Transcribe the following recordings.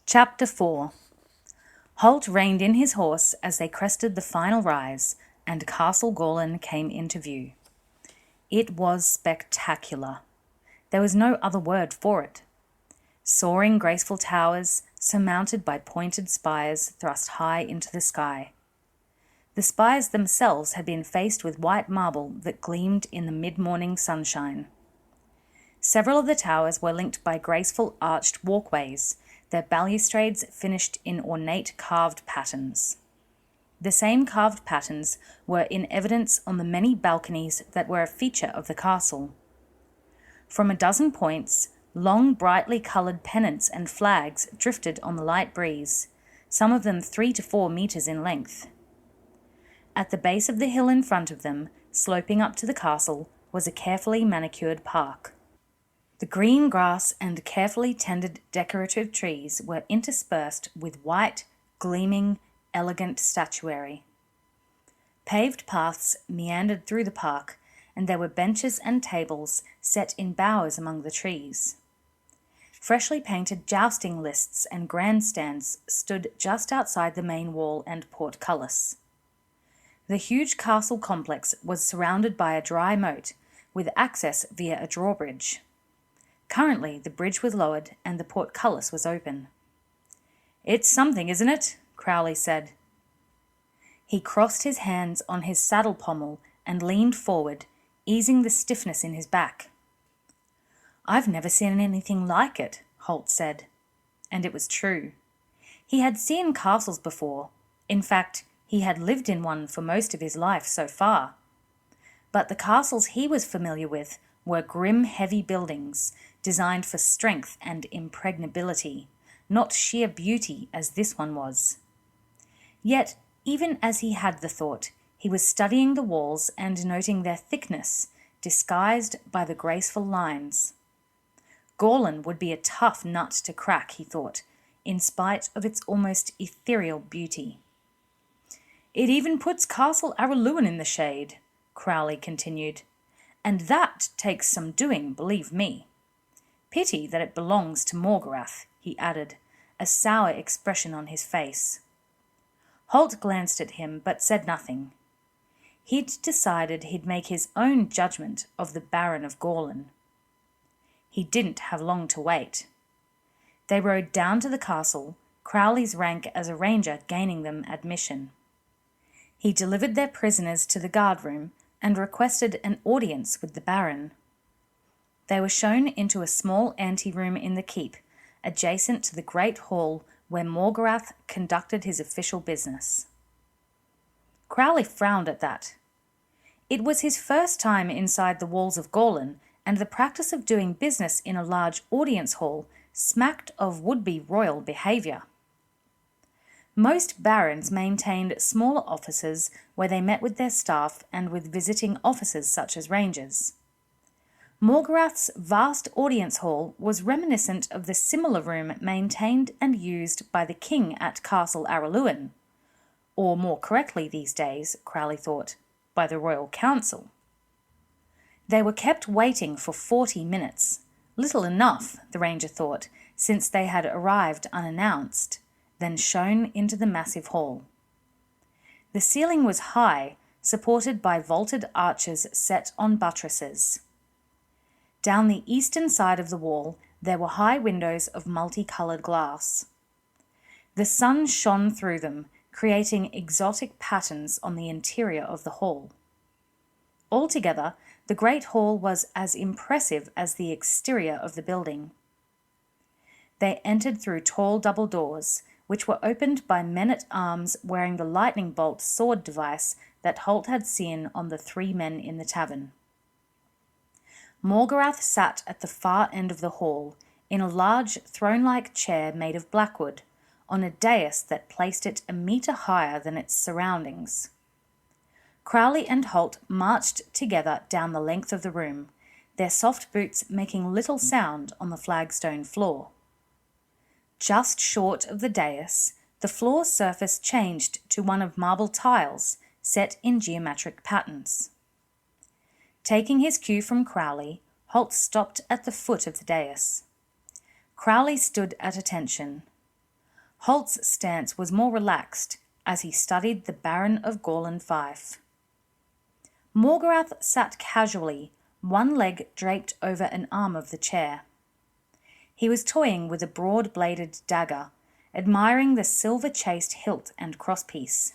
Chapter 4. Holt reined in his horse as they crested the final rise, and Castle Gorlan came into view. It was spectacular. There was no other word for it. Soaring, graceful towers, surmounted by pointed spires, thrust high into the sky. The spires themselves had been faced with white marble that gleamed in the mid-morning sunshine. Several of the towers were linked by graceful arched walkways, their balustrades finished in ornate carved patterns. The same carved patterns were in evidence on the many balconies that were a feature of the castle. From a dozen points, long, brightly coloured pennants and flags drifted on the light breeze, some of them 3 to 4 metres in length. At the base of the hill in front of them, sloping up to the castle, was a carefully manicured park. The green grass and carefully tended decorative trees were interspersed with white, gleaming, elegant statuary. Paved paths meandered through the park, and there were benches and tables set in bowers among the trees. Freshly painted jousting lists and grandstands stood just outside the main wall and portcullis. The huge castle complex was surrounded by a dry moat, with access via a drawbridge. Currently, the bridge was lowered and the portcullis was open. "It's something, isn't it?" Crowley said. He crossed his hands on his saddle pommel and leaned forward, easing the stiffness in his back. "I've never seen anything like it," Holt said. And it was true. He had seen castles before. In fact, he had lived in one for most of his life so far. But the castles he was familiar with were grim, heavy buildings designed for strength and impregnability, not sheer beauty as this one was. Yet, even as he had the thought, he was studying the walls and noting their thickness, disguised by the graceful lines. Gorlan would be a tough nut to crack, he thought, in spite of its almost ethereal beauty. "It even puts Castle Araluen in the shade," Crowley continued. "And that takes some doing, believe me. Pity that it belongs to Morgarath," he added, a sour expression on his face. Holt glanced at him but said nothing. He'd decided he'd make his own judgement of the Baron of Gorlan. He didn't have long to wait. They rode down to the castle, Crowley's rank as a ranger gaining them admission. He delivered their prisoners to the guardroom and requested an audience with the Baron. They were shown into a small anteroom in the keep, adjacent to the great hall where Morgarath conducted his official business. Crowley frowned at that. It was his first time inside the walls of Golan, and the practice of doing business in a large audience hall smacked of would-be royal behaviour. Most barons maintained smaller offices where they met with their staff and with visiting officers such as rangers. Morgarath's vast audience hall was reminiscent of the similar room maintained and used by the king at Castle Araluen, or more correctly these days, Crowley thought, by the Royal Council. They were kept waiting for 40 minutes, little enough, the ranger thought, since they had arrived unannounced, then shown into the massive hall. The ceiling was high, supported by vaulted arches set on buttresses. Down the eastern side of the wall there were high windows of multicoloured glass. The sun shone through them, creating exotic patterns on the interior of the hall. Altogether, the great hall was as impressive as the exterior of the building. They entered through tall double doors, which were opened by men-at-arms wearing the lightning bolt sword device that Holt had seen on the 3 men in the tavern. Morgarath sat at the far end of the hall, in a large throne-like chair made of blackwood, on a dais that placed it a metre higher than its surroundings. Crowley and Holt marched together down the length of the room, their soft boots making little sound on the flagstone floor. Just short of the dais, the floor surface changed to one of marble tiles set in geometric patterns. Taking his cue from Crowley, Holt stopped at the foot of the dais. Crowley stood at attention. Holt's stance was more relaxed as he studied the Baron of Gorlan Fife. Morgarath sat casually, one leg draped over an arm of the chair. He was toying with a broad-bladed dagger, admiring the silver-chased hilt and crosspiece.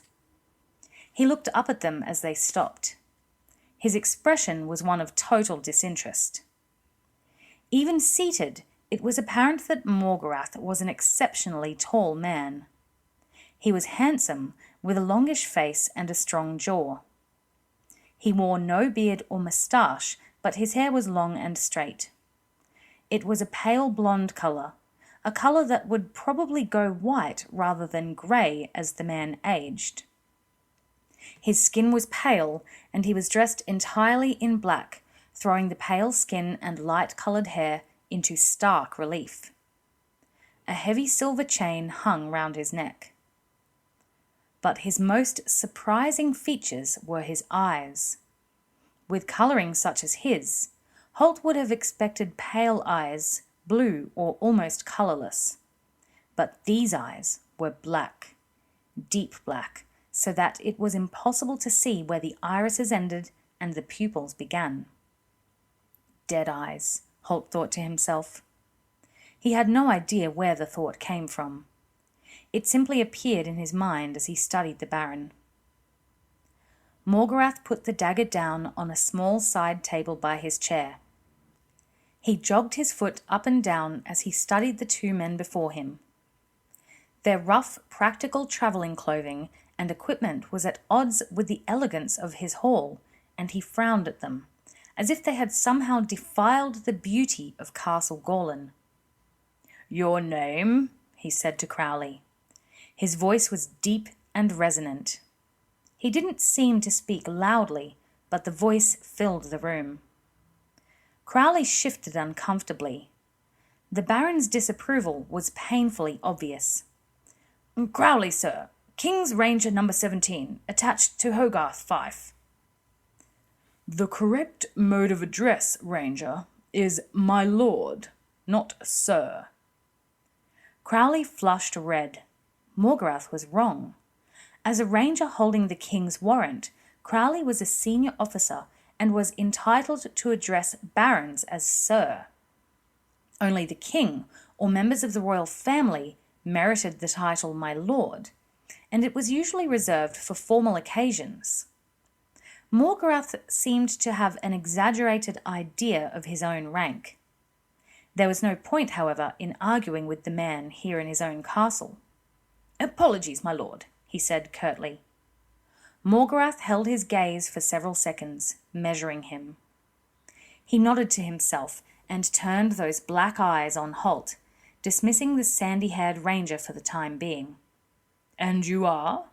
He looked up at them as they stopped. His expression was one of total disinterest. Even seated, it was apparent that Morgarath was an exceptionally tall man. He was handsome, with a longish face and a strong jaw. He wore no beard or moustache, but his hair was long and straight. It was a pale blonde colour, a colour that would probably go white rather than grey as the man aged. His skin was pale, and he was dressed entirely in black, throwing the pale skin and light-coloured hair into stark relief. A heavy silver chain hung round his neck. But his most surprising features were his eyes. With colouring such as his, Holt would have expected pale eyes, blue or almost colourless. But these eyes were black, deep black, so that it was impossible to see where the irises ended and the pupils began. Dead eyes, Holt thought to himself. He had no idea where the thought came from. It simply appeared in his mind as he studied the Baron. Morgarath put the dagger down on a small side table by his chair. He jogged his foot up and down as he studied the two men before him. Their rough, practical travelling clothing and equipment was at odds with the elegance of his hall, and he frowned at them, as if they had somehow defiled the beauty of Castle Golan. "Your name?" he said to Crowley. His voice was deep and resonant. He didn't seem to speak loudly, but the voice filled the room. Crowley shifted uncomfortably. The Baron's disapproval was painfully obvious. "Crowley, sir. King's Ranger number 17, attached to Hogarth Fife." "The correct mode of address, Ranger, is my lord, not sir." Crowley flushed red. Morgarath was wrong. As a ranger holding the king's warrant, Crowley was a senior officer and was entitled to address barons as sir. Only the king or members of the royal family merited the title my lord, and it was usually reserved for formal occasions. Morgarath seemed to have an exaggerated idea of his own rank. There was no point, however, in arguing with the man here in his own castle. "Apologies, my lord," he said curtly. Morgarath held his gaze for several seconds, measuring him. He nodded to himself and turned those black eyes on Holt, dismissing the sandy-haired ranger for the time being. "And you are?"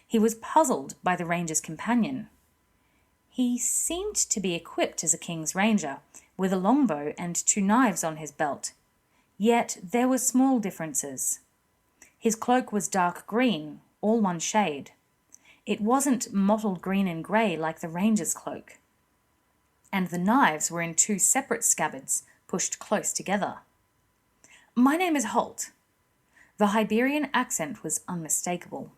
He was puzzled by the ranger's companion. He seemed to be equipped as a king's ranger, with a longbow and 2 knives on his belt. Yet there were small differences. His cloak was dark green, all one shade. It wasn't mottled green and grey like the ranger's cloak. And the knives were in 2 separate scabbards, pushed close together. "My name is Holt." The Hibernian accent was unmistakable.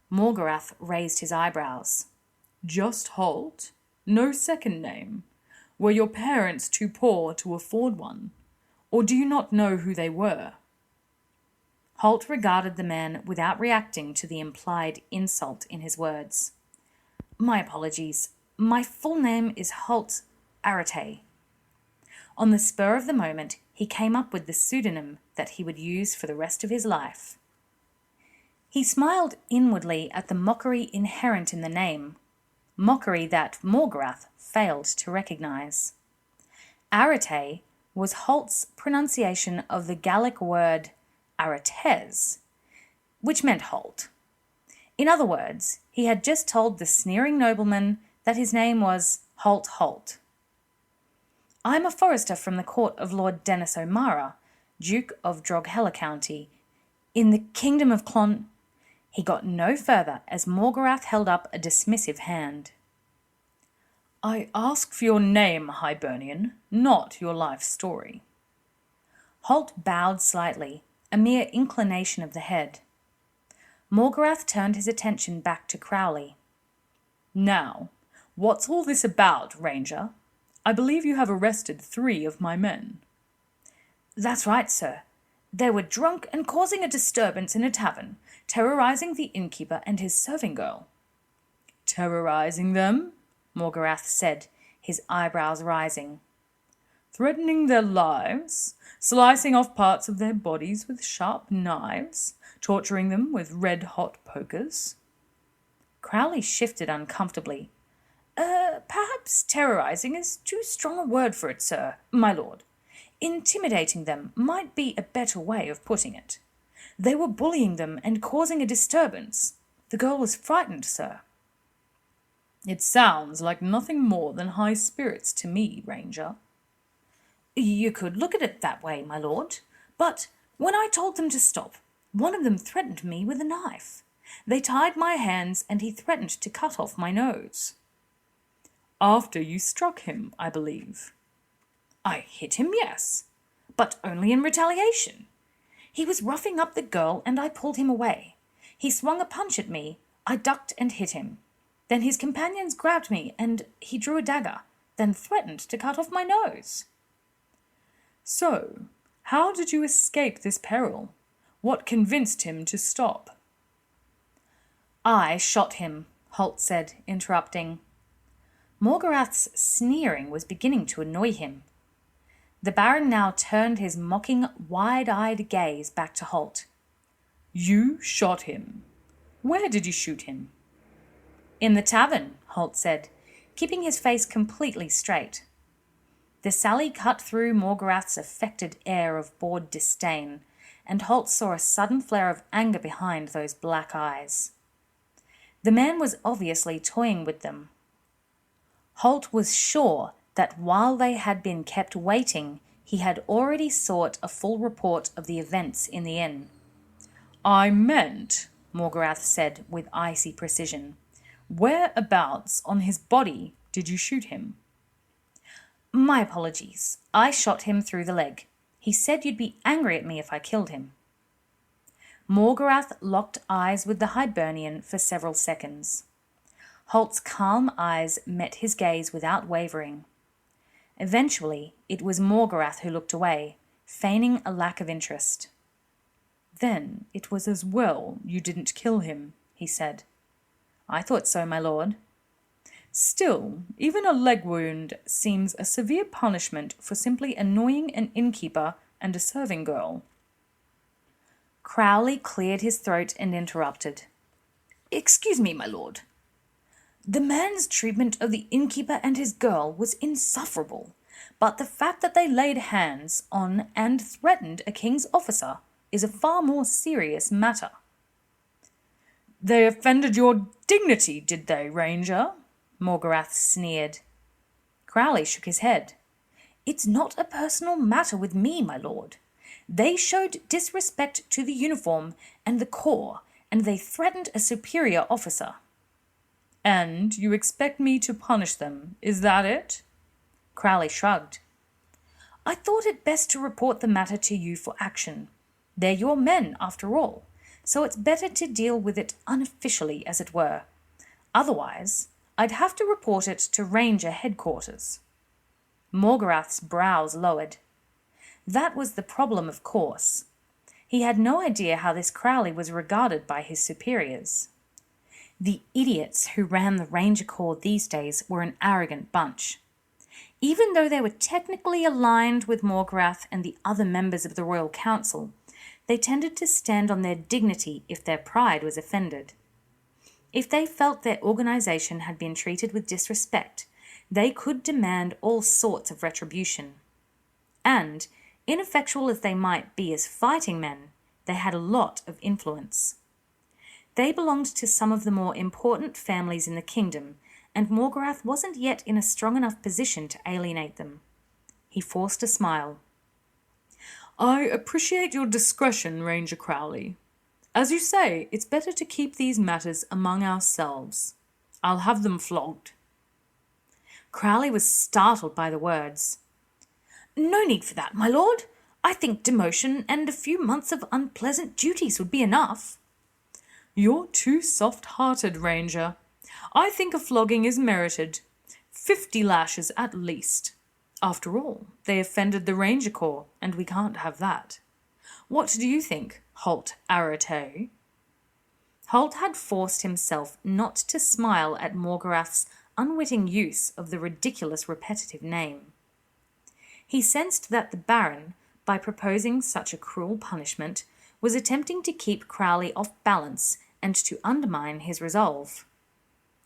Morgarath raised his eyebrows. "Just Holt? No second name? Were your parents too poor to afford one? Or do you not know who they were?" Holt regarded the man without reacting to the implied insult in his words. "My apologies. My full name is Holt Arate." On the spur of the moment, he came up with the pseudonym that he would use for the rest of his life. He smiled inwardly at the mockery inherent in the name, mockery that Morgarath failed to recognize. Arate was Holt's pronunciation of the Gallic word Arates, which meant Holt. In other words, he had just told the sneering nobleman that his name was Holt. "I'm a forester from the court of Lord Dennis O'Mara, Duke of Drogheda County, in the kingdom of Clon—" He got no further as Morgarath held up a dismissive hand. "I ask for your name, Hibernian, not your life story." Holt bowed slightly, a mere inclination of the head. Morgarath turned his attention back to Crowley. Now, what's all this about, Ranger? I believe you have arrested 3 of my men. That's right, sir. They were drunk and causing a disturbance in a tavern, terrorizing the innkeeper and his serving girl. Terrorizing them? Morgarath said, his eyebrows rising. Threatening their lives, slicing off parts of their bodies with sharp knives, torturing them with red-hot pokers. Crowley shifted uncomfortably. Perhaps terrorizing is too strong a word for it, sir, my lord. Intimidating them might be a better way of putting it. They were bullying them and causing a disturbance. The girl was frightened, sir. It sounds like nothing more than high spirits to me, Ranger. You could look at it that way, my lord. But when I told them to stop, one of them threatened me with a knife. They tied my hands and he threatened to cut off my nose. After you struck him, I believe. I hit him, yes, but only in retaliation. He was roughing up the girl and I pulled him away. He swung a punch at me. I ducked and hit him. Then his companions grabbed me and he drew a dagger, then threatened to cut off my nose. So, how did you escape this peril? What convinced him to stop? I shot him, Holt said, interrupting. Morgarath's sneering was beginning to annoy him. The Baron now turned his mocking, wide-eyed gaze back to Holt. You shot him. Where did you shoot him? In the tavern, Holt said, keeping his face completely straight. The sally cut through Morgarath's affected air of bored disdain, and Holt saw a sudden flare of anger behind those black eyes. The man was obviously toying with them. Holt was sure that while they had been kept waiting, he had already sought a full report of the events in the inn. I meant, Morgarath said with icy precision, whereabouts on his body did you shoot him? My apologies. I shot him through the leg. He said you'd be angry at me if I killed him. Morgarath locked eyes with the Hibernian for several seconds. Holt's calm eyes met his gaze without wavering. Eventually, it was Morgarath who looked away, feigning a lack of interest. Then it was as well you didn't kill him, he said. I thought so, my lord. Still, even a leg wound seems a severe punishment for simply annoying an innkeeper and a serving girl. Crowley cleared his throat and interrupted. Excuse me, my lord. The man's treatment of the innkeeper and his girl was insufferable, but the fact that they laid hands on and threatened a king's officer is a far more serious matter. They offended your dignity, did they, Ranger? Morgarath sneered. Crowley shook his head. It's not a personal matter with me, my lord. They showed disrespect to the uniform and the corps, and they threatened a superior officer. And you expect me to punish them, is that it? Crowley shrugged. I thought it best to report the matter to you for action. They're your men, after all, so it's better to deal with it unofficially, as it were. Otherwise, I'd have to report it to Ranger headquarters. Morgarath's brows lowered. That was the problem, of course. He had no idea how this Crowley was regarded by his superiors. The idiots who ran the Ranger Corps these days were an arrogant bunch. Even though they were technically aligned with Morgarath and the other members of the Royal Council, they tended to stand on their dignity if their pride was offended. If they felt their organization had been treated with disrespect, they could demand all sorts of retribution. And, ineffectual as they might be as fighting men, they had a lot of influence. They belonged to some of the more important families in the kingdom, and Morgarath wasn't yet in a strong enough position to alienate them. He forced a smile. I appreciate your discretion, Ranger Crowley. As you say, it's better to keep these matters among ourselves. I'll have them flogged. Crowley was startled by the words. No need for that, my lord. I think demotion and a few months of unpleasant duties would be enough." "You're too soft-hearted, Ranger. I think a flogging is merited. 50 lashes at least. After all, they offended the Ranger Corps, and we can't have that. What do you think, Holt Arate?" Holt had forced himself not to smile at Morgarath's unwitting use of the ridiculous repetitive name. He sensed that the Baron, by proposing such a cruel punishment, was attempting to keep Crowley off balance and to undermine his resolve.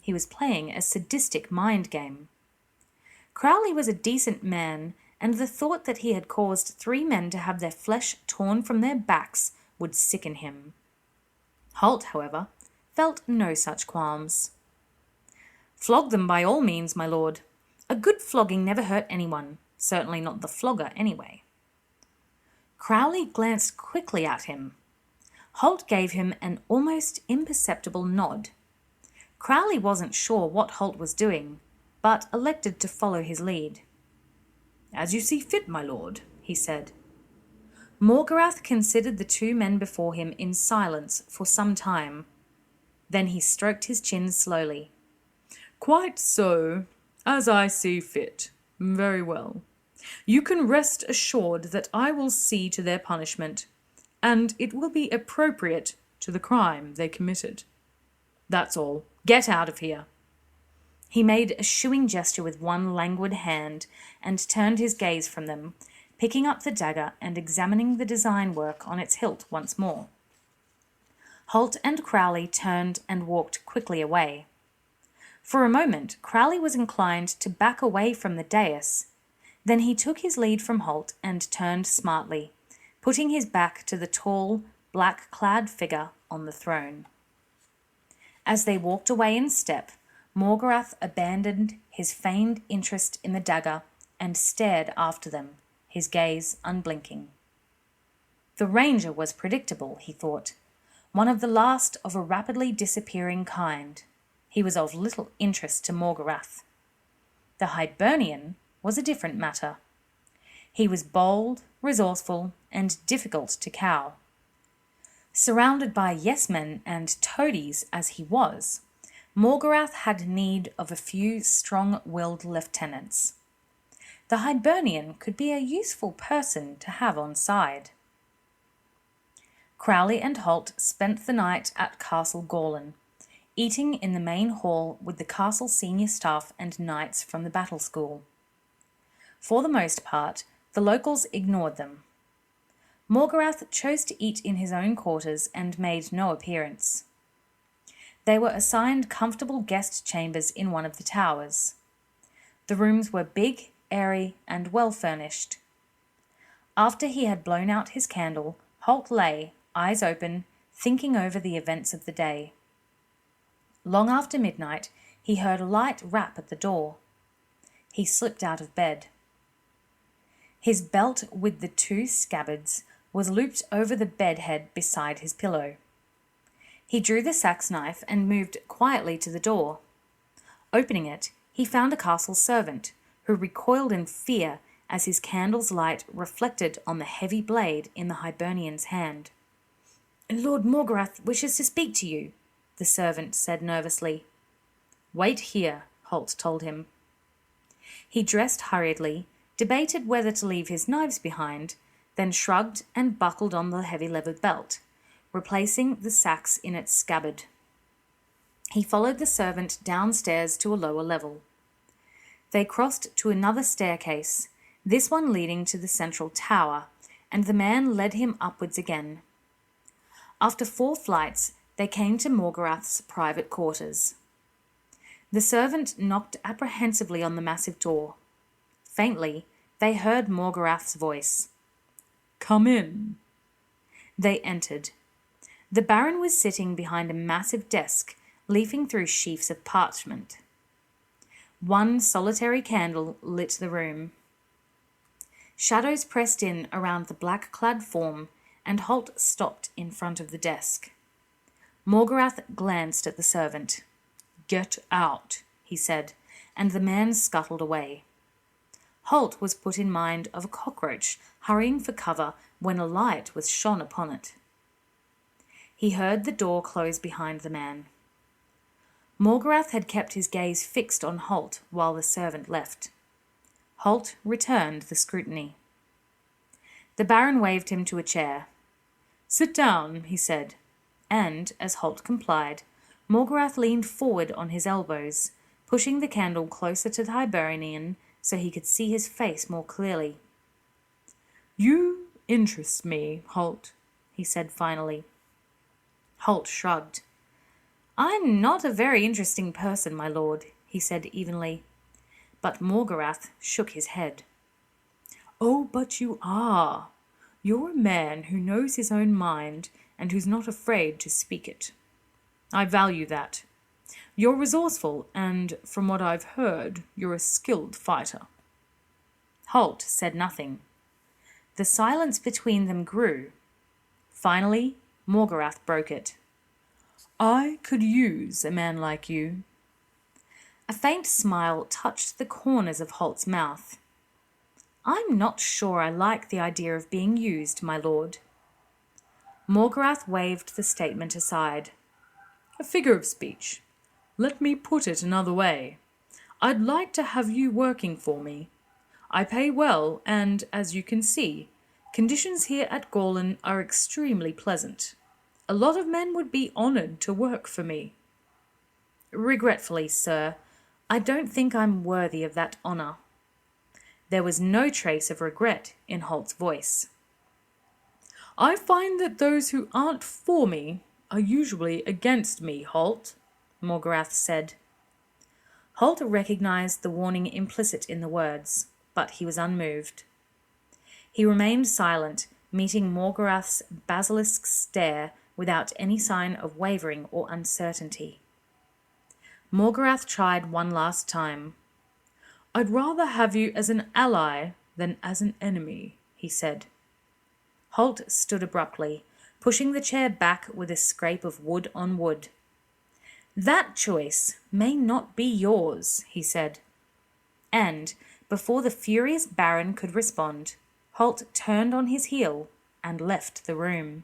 He was playing a sadistic mind game. Crowley was a decent man, and the thought that he had caused 3 men to have their flesh torn from their backs would sicken him. Holt, however, felt no such qualms. "Flog them by all means, my lord. A good flogging never hurt anyone, certainly not the flogger anyway." Crowley glanced quickly at him. Holt gave him an almost imperceptible nod. Crowley wasn't sure what Holt was doing, but elected to follow his lead. "As you see fit, my lord," he said. Morgarath considered the 2 men before him in silence for some time. Then he stroked his chin slowly. "Quite so. As I see fit. Very well. You can rest assured that I will see to their punishment, and it will be appropriate to the crime they committed. That's all. Get out of here." He made a shooing gesture with one languid hand and turned his gaze from them, picking up the dagger and examining the design work on its hilt once more. Holt and Crowley turned and walked quickly away. For a moment, Crowley was inclined to back away from the dais. Then he took his lead from Holt and turned smartly, putting his back to the tall, black-clad figure on the throne. As they walked away in step, Morgarath abandoned his feigned interest in the dagger and stared after them, his gaze unblinking. The Ranger was predictable, he thought, one of the last of a rapidly disappearing kind. He was of little interest to Morgarath. The Hibernian was a different matter. He was bold, resourceful, and difficult to cow. Surrounded by yes-men and toadies as he was, Morgarath had need of a few strong-willed lieutenants. The Hibernian could be a useful person to have on side. Crowley and Holt spent the night at Castle Gorlan, eating in the main hall with the castle senior staff and knights from the battle school. For the most part, the locals ignored them. Morgarath chose to eat in his own quarters and made no appearance. They were assigned comfortable guest chambers in one of the towers. The rooms were big, airy, and well furnished. After he had blown out his candle, Holt lay, eyes open, thinking over the events of the day. Long after midnight, he heard a light rap at the door. He slipped out of bed. His belt with the 2 scabbards was looped over the bed head beside his pillow. He drew the sax knife and moved quietly to the door. Opening it, he found a castle servant, who recoiled in fear as his candle's light reflected on the heavy blade in the Hibernian's hand. "Lord Morgarath wishes to speak to you," the servant said nervously. "Wait here," Holt told him. He dressed hurriedly, debated whether to leave his knives behind, then shrugged and buckled on the heavy leather belt, replacing the sax in its scabbard. He followed the servant downstairs to a lower level. They crossed to another staircase, this one leading to the central tower, and the man led him upwards again. After 4 flights, they came to Morgarath's private quarters. The servant knocked apprehensively on the massive door. Faintly, they heard Morgarath's voice. "Come in." They entered. The Baron was sitting behind a massive desk, leafing through sheafs of parchment. One solitary candle lit the room. Shadows pressed in around the black-clad form, and Holt stopped in front of the desk. Morgarath glanced at the servant. "Get out," he said, and the man scuttled away. Holt was put in mind of a cockroach hurrying for cover when a light was shone upon it. He heard the door close behind the man. Morgarath had kept his gaze fixed on Holt while the servant left. Holt returned the scrutiny. The Baron waved him to a chair. "Sit down," he said, and, as Holt complied, Morgarath leaned forward on his elbows, pushing the candle closer to the Hibernian so he could see his face more clearly. "You interest me, Holt," he said finally. Holt shrugged. "I'm not a very interesting person, my lord," he said evenly. But Morgarath shook his head. "Oh, but you are. You're a man who knows his own mind and who's not afraid to speak it. I value that. You're resourceful, and from what I've heard, you're a skilled fighter." Holt said nothing. The silence between them grew. Finally, Morgarath broke it. "I could use a man like you." A faint smile touched the corners of Holt's mouth. "I'm not sure I like the idea of being used, my lord." Morgarath waved the statement aside. "A figure of speech. Let me put it another way. I'd like to have you working for me. I pay well, and, as you can see, conditions here at Gorlan are extremely pleasant. A lot of men would be honoured to work for me." "Regretfully, sir, I don't think I'm worthy of that honour." There was no trace of regret in Holt's voice. "I find that those who aren't for me are usually against me, Holt," Morgarath said. Holt recognised the warning implicit in the words, but he was unmoved. He remained silent, meeting Morgarath's basilisk stare without any sign of wavering or uncertainty. Morgarath tried one last time. "I'd rather have you as an ally than as an enemy," he said. Holt stood abruptly, pushing the chair back with a scrape of wood on wood. "That choice may not be yours," he said. And, before the furious Baron could respond, Holt turned on his heel and left the room.